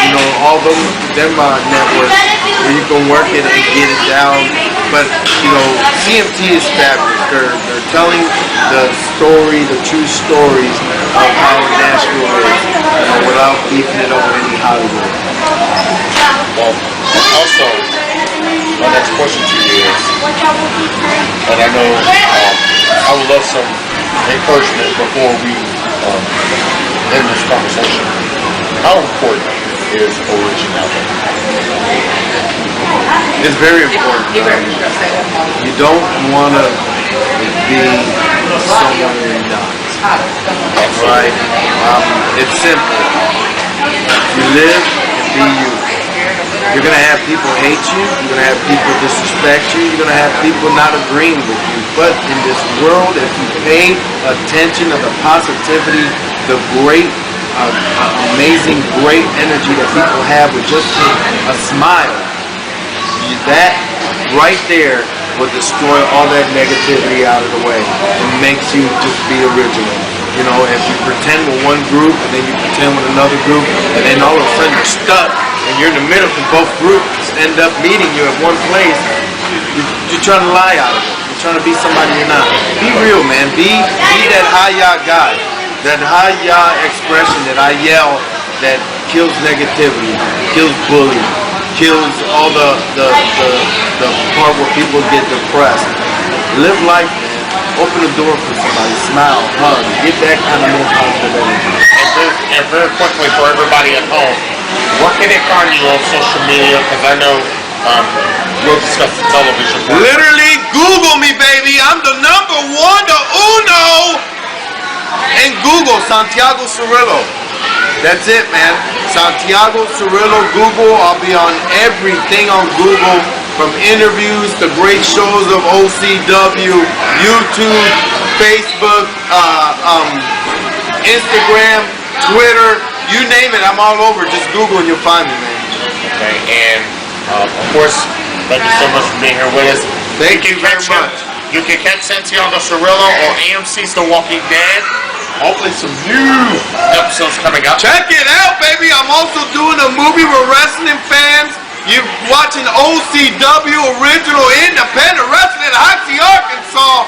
you know, all them networks where you can work it and get it down. But, you know, CMT is fabulous. They're telling the story, the true stories of how Nashville is, you know, without beefing it over any Hollywood. Well, also, my next question to you is, and I know I would love some encouragement before we end this conversation. How important is originality? It's very important. You don't want to be someone you're not. Right? It's simple. You live and be you. You're going to have people hate you. You're going to have people disrespect you. You're going to have people not agreeing with you. But in this world, if you pay attention to the positivity, the great, amazing, great energy that people have with just a smile, that right there will destroy all that negativity out of the way. It makes you just be original. You know, if you pretend with one group and then you pretend with another group, and then all of a sudden you're stuck and you're in the middle because both groups end up meeting you at one place, you're trying to lie out of it. You're trying to be somebody you're not. Be real, man. Be that hi-ya guy. That hi-ya expression that I yell that kills negativity, kills bullying, kills all the part where people get depressed. Live life, man. Open the door for somebody. Smile, hug. Get that kind of more positive energy. And very quickly for everybody at home, where can they find you on social media? Because I know we'll discuss the television. Literally, Google me, baby. I'm the number one, the uno. And Google Santiago Cirilo. That's it, man. Santiago Cirilo, Google. I'll be on everything on Google, from interviews to great shows of OCW, YouTube, Facebook, Instagram, Twitter, you name it. I'm all over. Just Google and you'll find me, man. Okay, and of course, thank you so much for being here with us. Thank you very much. You can catch Santiago Cirilo on AMC's The Walking Dead. Hopefully some new episodes coming up. Check it out, baby. I'm also doing a movie with wrestling fans. You're watching OCW, original independent wrestling in Hoxie, Arkansas.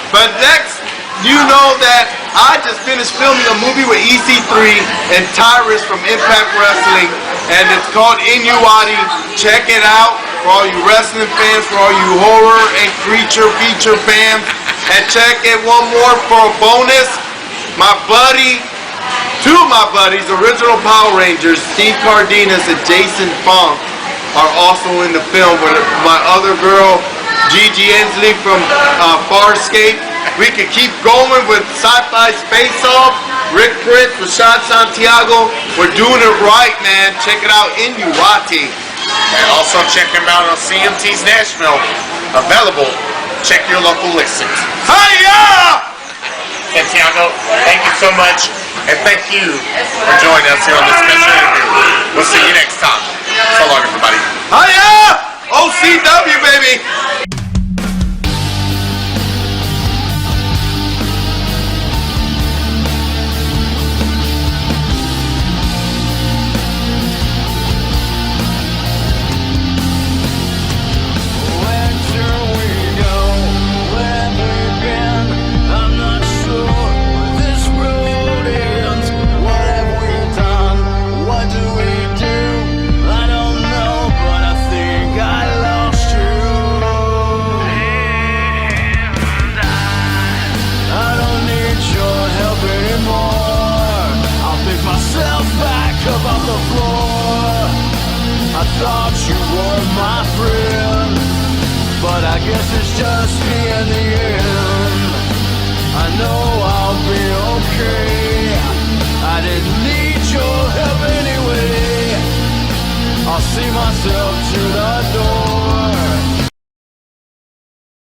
But next, you know that I just finished filming a movie with EC3 and Tyrus from Impact Wrestling, and it's called Inuati. Check it out for all you wrestling fans, for all you horror and creature feature fans. And check it one more for a bonus. My buddy, two of my buddies, original Power Rangers, Steve Cardenas and Jason Funk, are also in the film with my other girl, Gigi Ensley from Farscape. We could keep going with Sci-Fi Space Off, Rick Prince, Rashad Santiago. We're doing it right, man. Check it out, Inuati. And also check him out on CMT's Nashville. Available. Check your local listings. Hiya! Santiago, thank you so much. And thank you for joining us here on this special interview. We'll see you next time. So long, everybody. Hiya! OCW, baby! Thought you were my friend, but I guess it's just me in the end. I know I'll be okay. I didn't need your help anyway. I'll see myself to